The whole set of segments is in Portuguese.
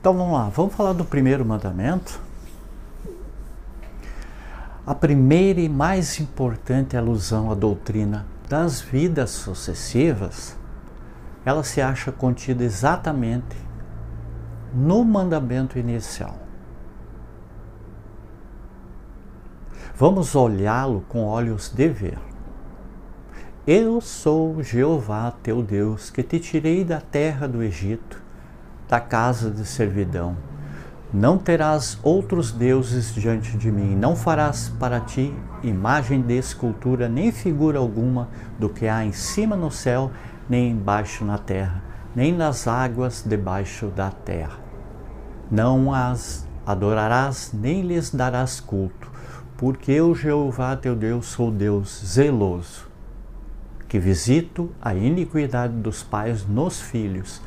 Então vamos lá, vamos falar do primeiro mandamento. A primeira e mais importante alusão à doutrina das vidas sucessivas, ela se acha contida exatamente no mandamento inicial. Vamos olhá-lo com olhos de ver. Eu sou Jeová teu Deus, que te tirei da terra do Egito, da casa de servidão. Não terás outros deuses diante de mim, não farás para ti imagem de escultura, nem figura alguma do que há em cima no céu, nem embaixo na terra, nem nas águas debaixo da terra. Não as adorarás, nem lhes darás culto, porque eu, Jeová teu Deus, sou Deus zeloso, que visito a iniquidade dos pais nos filhos,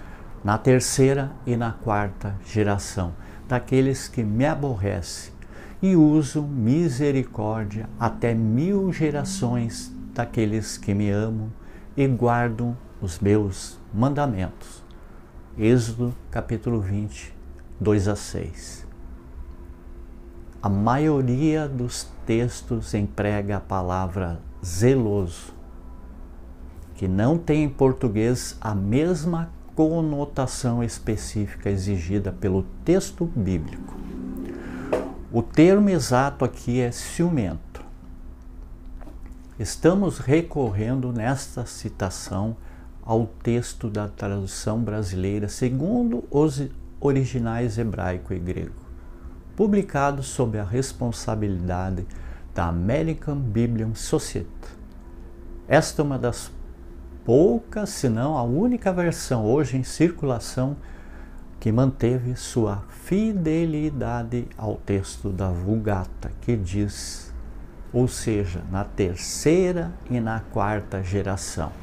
na terceira e na quarta geração, daqueles que me aborrecem, e uso misericórdia até 1000 gerações daqueles que me amam e guardam os meus mandamentos. Êxodo capítulo 20, 2-6. A maioria dos textos emprega a palavra zeloso, que não tem em português a mesma conotação específica exigida pelo texto bíblico. O termo exato aqui é ciumento. Estamos recorrendo nesta citação ao texto da tradução brasileira segundo os originais hebraico e grego, publicado sob a responsabilidade da American Biblical Society. Esta é uma das poucas, se não a única versão hoje em circulação que manteve sua fidelidade ao texto da Vulgata, que diz, ou seja, na terceira e na quarta geração,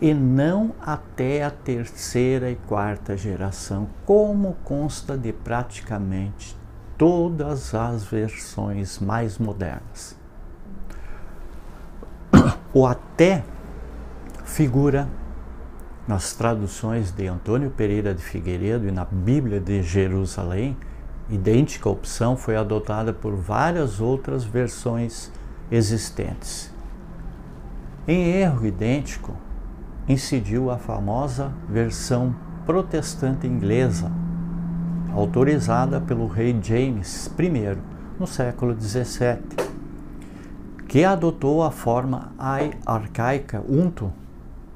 e não até a terceira e quarta geração, como consta de praticamente todas as versões mais modernas. O até figura nas traduções de Antônio Pereira de Figueiredo e na Bíblia de Jerusalém. Idêntica opção foi adotada por várias outras versões existentes. Em erro idêntico, incidiu a famosa versão protestante inglesa, autorizada pelo rei James I no século XVII, que adotou a forma arcaica unto,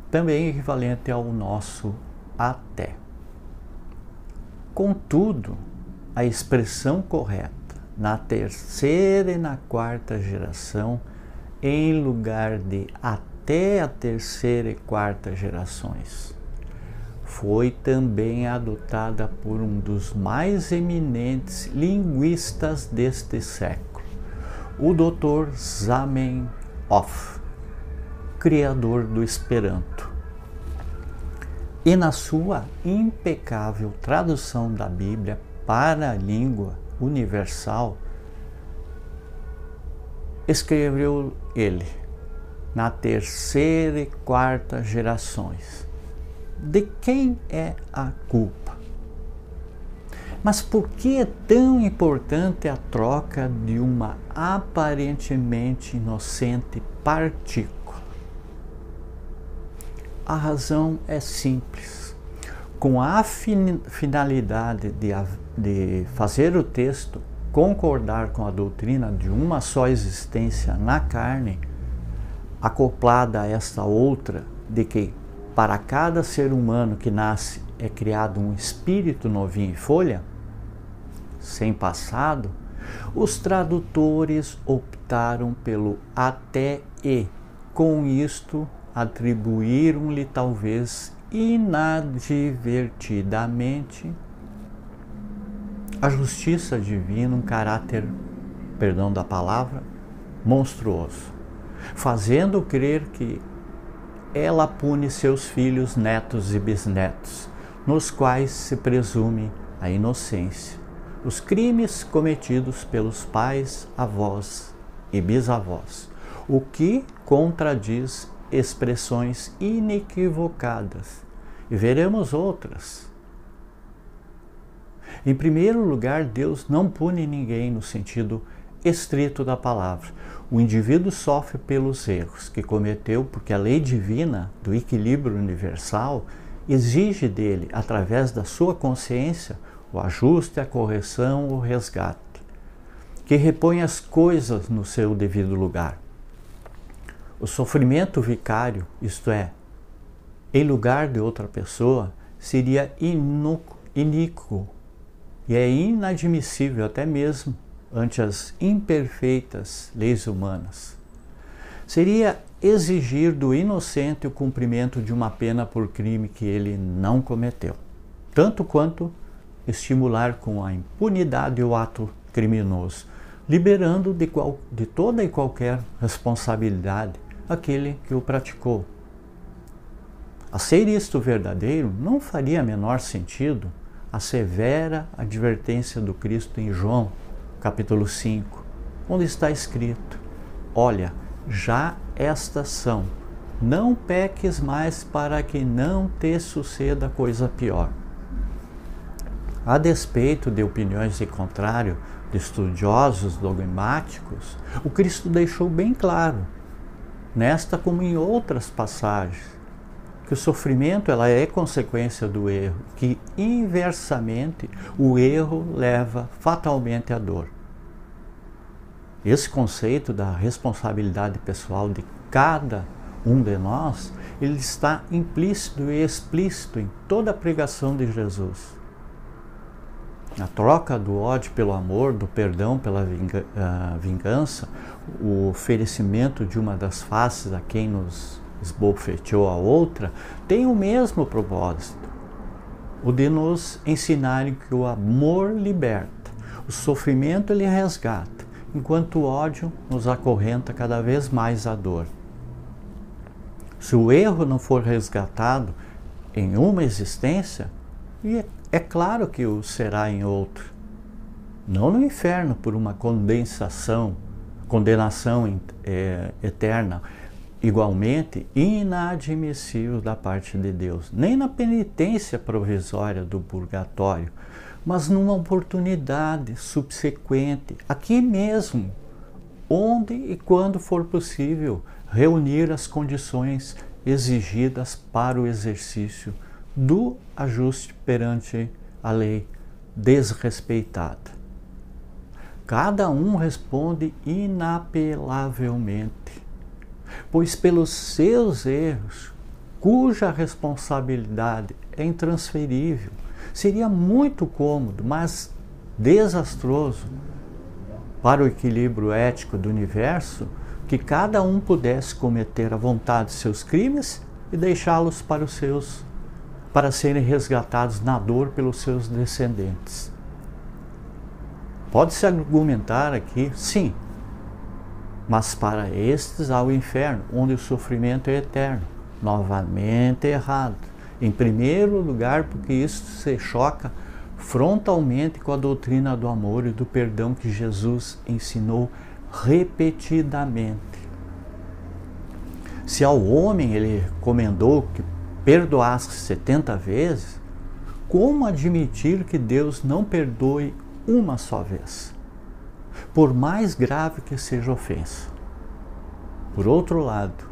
também equivalente ao nosso até. Contudo, a expressão correta, na terceira e na quarta geração, em lugar de até a terceira e quarta gerações, foi também adotada por um dos mais eminentes linguistas deste século, o Dr. Zamenhof, criador do Esperanto. E na sua impecável tradução da Bíblia para a língua universal, escreveu ele, na terceira e quarta gerações. De quem é a culpa? Mas por que é tão importante a troca de uma aparentemente inocente partícula? A razão é simples. Com a finalidade de fazer o texto concordar com a doutrina de uma só existência na carne, acoplada a esta outra, de que para cada ser humano que nasce é criado um espírito novinho em folha, sem passado, os tradutores optaram pelo até e, com isto, atribuíram-lhe talvez inadvertidamente a justiça divina um caráter, perdão da palavra, monstruoso, fazendo crer que ela pune seus filhos, netos e bisnetos, nos quais se presume a inocência, os crimes cometidos pelos pais, avós e bisavós, o que contradiz expressões inequivocadas, e veremos outras Em primeiro lugar, Deus não pune ninguém no sentido estrito da palavra. O indivíduo sofre pelos erros que cometeu porque a lei divina do equilíbrio universal exige dele, através da sua consciência, o ajuste, a correção, o resgate, que repõe as coisas no seu devido lugar. O sofrimento vicário, isto é, em lugar de outra pessoa, seria iníquo e é inadmissível até mesmo ante as imperfeitas leis humanas. Seria exigir do inocente o cumprimento de uma pena por crime que ele não cometeu, tanto quanto estimular com a impunidade o ato criminoso, liberando de toda e qualquer responsabilidade aquele que o praticou. A ser isto verdadeiro, não faria menor sentido a severa advertência do Cristo em João, capítulo 5, onde está escrito: olha, já estas são, não peques mais para que não te suceda coisa pior. A despeito de opiniões em contrário de estudiosos dogmáticos, o Cristo deixou bem claro, nesta como em outras passagens, que o sofrimento ela é consequência do erro, que inversamente o erro leva fatalmente à dor. Esse conceito da responsabilidade pessoal de cada um de nós, ele está implícito e explícito em toda a pregação de Jesus. A troca do ódio pelo amor, do perdão pela vingança, o oferecimento de uma das faces a quem nos esbofeteou a outra, tem o mesmo propósito, o de nos ensinarem que o amor liberta, o sofrimento ele resgata, enquanto o ódio nos acorrenta cada vez mais à dor. Se o erro não for resgatado em uma existência, é claro que o será em outro. Não no inferno por uma condenação eterna, igualmente inadmissível da parte de Deus, nem na penitência provisória do purgatório, mas numa oportunidade subsequente, aqui mesmo, onde e quando for possível, reunir as condições exigidas para o exercício do ajuste perante a lei desrespeitada. Cada um responde inapelavelmente, pois pelos seus erros, cuja responsabilidade é intransferível, seria muito cômodo, mas desastroso para o equilíbrio ético do universo que cada um pudesse cometer à vontade seus crimes e deixá-los para serem resgatados na dor pelos seus descendentes. Pode-se argumentar aqui, sim, mas para estes há o inferno, onde o sofrimento é eterno, novamente errado. Em primeiro lugar, porque isso se choca frontalmente com a doutrina do amor e do perdão que Jesus ensinou repetidamente. Se ao homem ele recomendou que perdoasse 70 vezes, como admitir que Deus não perdoe uma só vez, por mais grave que seja a ofensa? Por outro lado,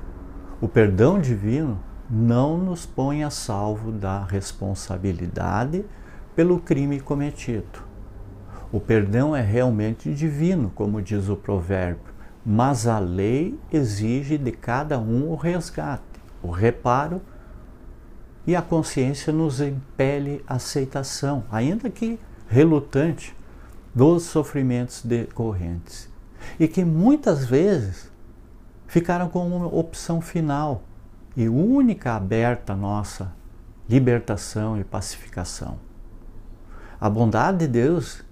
o perdão divino não nos põe a salvo da responsabilidade pelo crime cometido. O perdão é realmente divino, como diz o provérbio, mas a lei exige de cada um o resgate, o reparo, e a consciência nos impele a aceitação, ainda que relutante, dos sofrimentos decorrentes, e que muitas vezes ficaram como uma opção final e única aberta à nossa libertação e pacificação. A bondade de Deus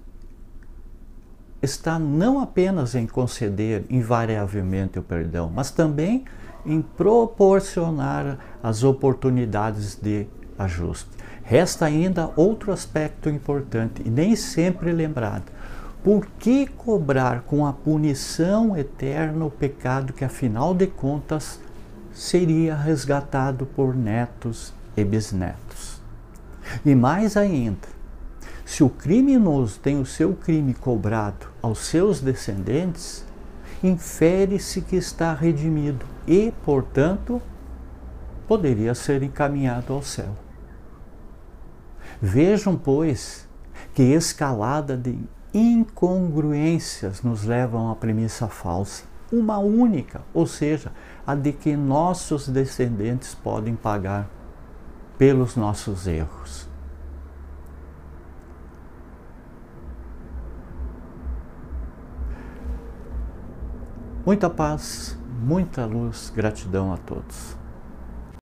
está não apenas em conceder invariavelmente o perdão, mas também em proporcionar as oportunidades de ajuste. Resta ainda outro aspecto importante e nem sempre lembrado. Por que cobrar com a punição eterna o pecado que, afinal de contas, seria resgatado por netos e bisnetos? E mais ainda, Se o criminoso tem o seu crime cobrado aos seus descendentes, infere-se que está redimido e, portanto, poderia ser encaminhado ao céu. Vejam, pois, que escalada de incongruências nos levam à premissa falsa, uma única, ou seja, a de que nossos descendentes podem pagar pelos nossos erros. Muita paz, muita luz, gratidão a todos.